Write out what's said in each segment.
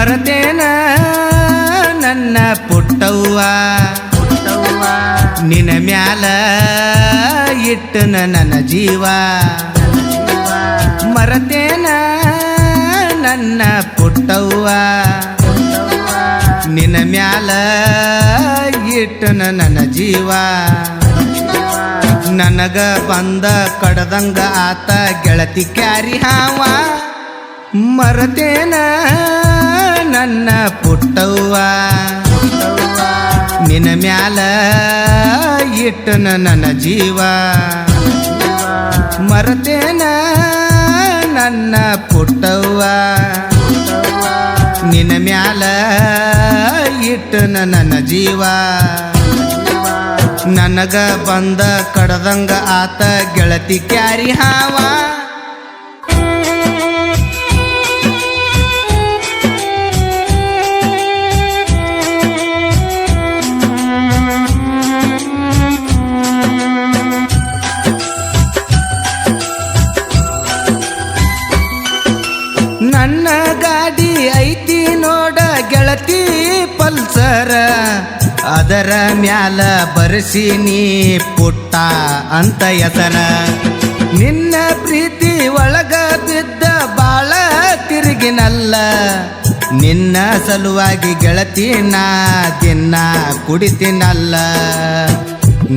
ಮರತೇನ ನನ್ನ ಪುಟ್ಟವ್ವ ನಿನ ಮ್ಯಾಲ ಇಟ್ಟನ ನನ್ನ ಜೀವ ಮರತೇನ ನನ್ನ ಪುಟ್ಟವ್ವ ನಿನ ಮ್ಯಾಲ ಇಟ್ಟನ ನನ್ನ ಜೀವ ನನಗ ಬಂದ ಕಡದಂಗ ಆತ ಗೆಳತಿ ಕ್ಯಾರಿ ಹಾವ ಮರತೇನ ನನ್ನ ಪುಟ್ಟವ್ವ ನಿನ ಮ್ಯಾಲ ಇಟ್ಟನ ನನ್ನ ಜೀವ ಮರತೇನ ನನ್ನ ಪುಟ್ಟವ್ವ ನಿನ ಮ್ಯಾಲ ಇಟ್ಟನ ನನ್ನ ಜೀವ ನನಗ ಬಂದ ಕಡದಂಗ ಆತ ಗೆಳತಿ ಕ್ಯಾರಿ ಹಾವ ನನ್ನ ಗಾಡಿ ಐತಿ ನೋಡ ಗೆಳತಿ ಪಲ್ಸರ ಅದರ ಮ್ಯಾಲ ಬರ್ಸಿನಿ ಪುಟ್ಟ ಅಂತ ಹೆಸರ ನಿನ್ನ ಪ್ರೀತಿ ಒಳಗ ಬಿದ್ದ ಬಾಳ ತಿರುಗಿನಲ್ಲ ನಿನ್ನ ಸಲುವಾಗಿ ಗೆಳತಿ ನಾ ದಿನ ಕುಡಿತೀನಲ್ಲ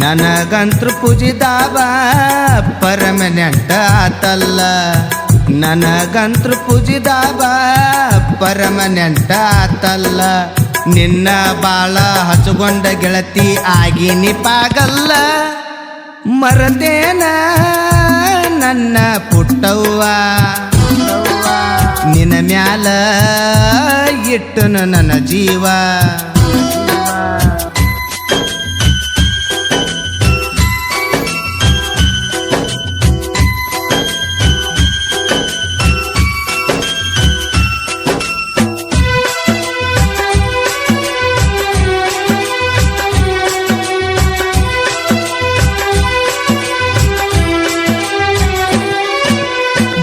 ನನಗಂತ್ರು ಪೂಜಿದಾವ ಪರ್ಮನೆಂಟ್ ಆತಲ್ಲ ನನಗಂತ್ರು ಪೂಜಿದಾವ ಪರ್ಮನೆಂಟ್ ಆತಲ್ಲ ನಿನ್ನ ಬಾಳ ಹಚ್ಚುಗೊಂಡ ಗೆಳತಿ ಆಗಿನಿ ಪಾಗಲ್ಲ ಮರತೇನ ನನ್ನ ಪುಟ್ಟವ್ವ ನಿನ ಮ್ಯಾಲ ಇಟ್ಟನು ನನ್ನ ಜೀವ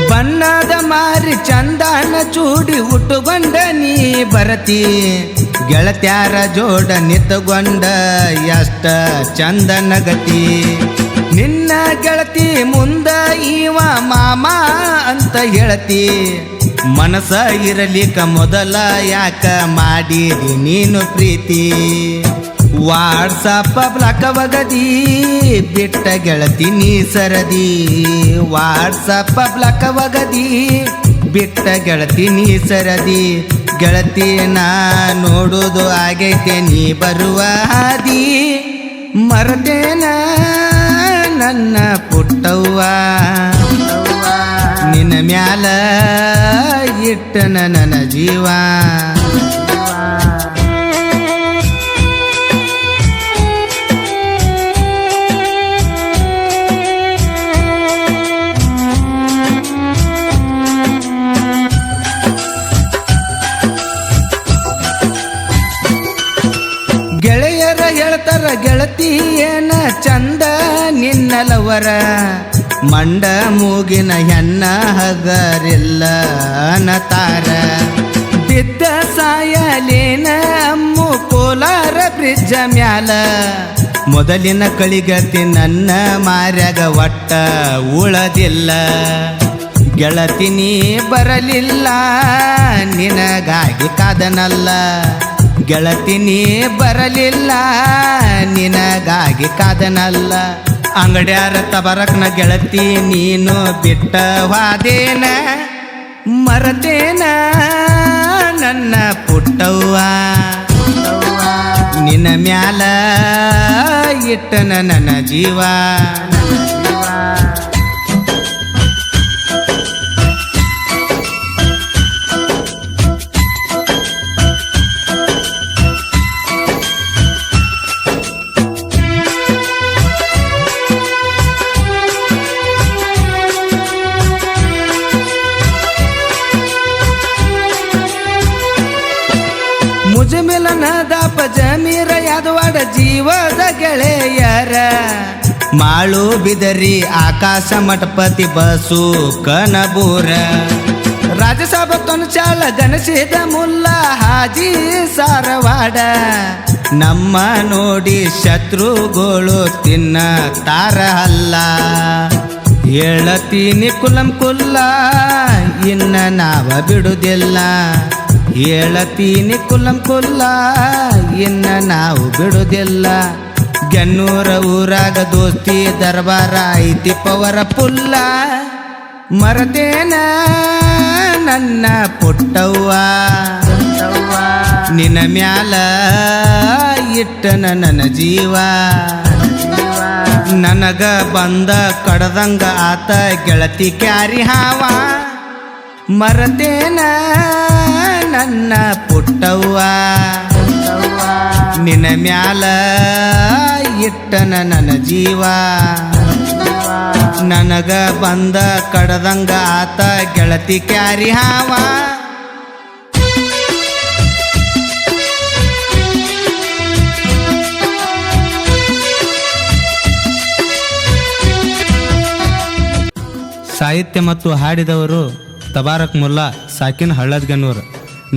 ಬಣ್ಣದ ಮಾರಿ ಚಂದಾನ ಚೂಡಿ ಉಟ್ಟುಗೊಂಡ ನೀ ಬರತಿ ಗೆಳತ್ಯಾರ ಜೋಡ ನಿತ್ತುಗೊಂಡ ಎಷ್ಟ ಚಂದನ ಗತಿ ನಿನ್ನ ಗೆಳತಿ ಮುಂದ ಇವ ಮಾಮ ಅಂತ ಹೇಳ್ತಿ ಮನಸ ಇರಲಿಕ ಮೊದಲ ಯಾಕ ಮಾಡಿದಿ ನೀನು ಪ್ರೀತಿ ವಾಟ್ಸಪ್ ಬ್ಲಾಕ್ ಒಗದಿ ಬಿಟ್ಟ ಗೆಳತಿ ನೀ ಸರದಿ ವಾಟ್ಸಪ್ ಬ್ಲಾಕ್ ಒಗದಿ ಬಿಟ್ಟ ಗೆಳತಿ ನೀ ಸರದಿ ಗೆಳತಿ ನಾ ನೋಡುವುದು ಆಗೈತೆ ನೀ ಬರುವ ಹಾದಿ ಮರತೇನ ನನ್ನ ಪುಟ್ಟವ್ವ ನಿನ್ನ ಮ್ಯಾಲ ಇಟ್ಟನ ನನ್ನ ಜೀವ ಗೆಳೆಯರ ಹೇಳ್ತಾರ ಗೆಳತಿ ಏನ ಚಂದ ನಿನ್ನಲವರ ಮಂಡ ಮೂಗಿನ ಹೆಣ್ಣ ಹಗರಿಲ್ಲ ಅನ್ನತಾರ ಬಿದ್ದ ಸಾಯಲೇನ ಅಮ್ಮು ಕೋಲಾರ ಬ್ರಿಡ್ಜ ಮ್ಯಾಲ ಮೊದಲಿನ ಕಳಿಗತಿ ನನ್ನ ಮಾರ್ಯಾಗ ಒಟ್ಟ ಉಳದಿಲ್ಲ ಗೆಳತಿ ನೀ ಬರಲಿಲ್ಲ ನಿನಗಾಗಿ ಕಾದನಲ್ಲ ಗೆಳತಿ ನೀ ಬರಲಿಲ್ಲ ನಿನಗಾಗಿ ಕಾದನಲ್ಲ ಅಂಗಡ್ಯಾರ ತಬರಕ್ನ ಗೆಳತಿ ನೀನು ಬಿಟ್ಟ ವಾದೇನ ಮರತೇನ ನನ್ನ ಪುಟ್ಟವ್ವ ನಿನ್ನ ಮ್ಯಾಲ ಇಟ್ಟನ ನನ್ನ ಜೀವ ಮುಜಮಿಲನದ ಪಜಮೀರ ಯಾದವಾಡ ಜೀವದ ಗೆಳೆಯರ ಮಾಳು ಬಿದರಿ ಆಕಾಶ ಮಠಪತಿ ಬಸು ಕನಬೂರ ರಾಜಸಾಬ ತೊನಚಾಳ ಗಣಸಿದ ಮುಲ್ಲ ಹಾಜಿ ಸಾರವಾಡ ನಮ್ಮ ನೋಡಿ ಶತ್ರುಗಳು ತಿನ್ನ ತಾರ ಅಲ್ಲ ಹೇಳತೀನಿ ಕುಲಂ ಕುಲ್ಲ ಇನ್ನ ನಾವ ಬಿಡುವುದಿಲ್ಲ ಹೇಳತೀನಿ ಕುಲಂ ಕುಲ್ಲ ಇನ್ನ ನಾವು ಬಿಡುವುದಿಲ್ಲ ಗೆನ್ನೂರ ಊರಾಗ ದೋಸ್ತಿ ದರ್ಬಾರ ಐತಿ ಪವರ ಪುಲ್ಲ ಮರದೇನ ನನ್ನ ಪುಟ್ಟವ್ವ ನಿನ್ನ ಮ್ಯಾಲ ಇಟ್ಟನ ನನ್ನ ಜೀವ ನನಗ ಬಂದ ಕಡದಂಗ ಆತ ಗೆಳತಿ ಕ್ಯಾರಿ ಹಾವ ಮರದೇನ ನನ್ನ ಪುಟ್ಟವ್ವ ನಿನ್ನ ಮ್ಯಾಲ ಇಟ್ಟನ ನನ್ನ ಜೀವ ನನಗ ಬಂದ ಕಡದಂಗ ಆತ ಗೆಳತಿ ಕ್ಯಾರಿ ಹಾವ ಸಾಹಿತ್ಯ ಮತ್ತು ಹಾಡಿದವರು ತಬಾರಕ್ ಮುಲ್ಲಾ ಸಾಕಿನ್ ಹಳ್ಳದ್ಗನ್ನೂರ್.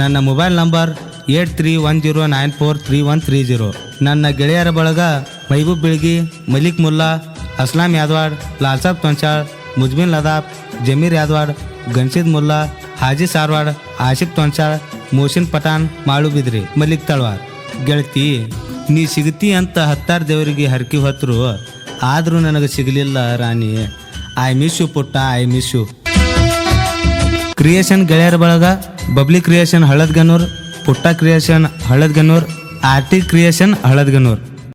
ನನ್ನ ಮೊಬೈಲ್ ನಂಬರ್ 8310943130. ನನ್ನ ಗೆಳೆಯರ ಬಳಗ ಮೈಬೂಬ್ ಬಿಳ್ಗಿ, ಮಲಿಕ್ ಮುಲ್ಲಾ, ಅಸ್ಲಾಂ ಯಾದವಾಡ್, ಲಾಲ್ಸಾಬ್ ತೊಂಚಾಳ್, ಮುಜ್ಮಿನ್ ಲದಾಬ್, ಜಮೀರ್ ಯಾದವಾಡ್, ಗನ್ಸಿದ್ ಮುಲ್ಲಾ, ಹಾಜಿ ಸಾರ್ವಾಡ್, ಆಶಿಕ್ ತೊಂಚಾಳ್, ಮೋಸಿನ್ ಪಠಾಣ್, ಮಾಳು ಬಿದ್ರಿ, ಮಲಿಕ್ ತಳ್ವಾರ್. ಗೆಳತಿ ನೀ ಸಿಗ್ತಿ ಅಂತ 10 ದೇವರಿಗೆ ಹರಕಿ ಹೊತ್ತರು, ಆದರೂ ನನಗೆ ಸಿಗಲಿಲ್ಲ ರಾಣಿ. ಐ ಮಿಸ್ ಯು ಪುಟ್ಟ, ಐ ಮಿಸ್ ಯು. ಕ್ರಿಯೇಷನ್ ಗೆಳೆಯರ ಬಳಗ ಬಬ್ಲಿ ಕ್ರಿಯೇಷನ್ ಹಳದ್ಗನ್ನೂರ್, ಪುಟ್ಟ ಕ್ರಿಯೇಷನ್ ಹಳದ್ಗನ್ನೂರ್, ಆರ್ಟಿ ಕ್ರಿಯೇಷನ್ ಹಳದ್ಗನ್ನೂರ್.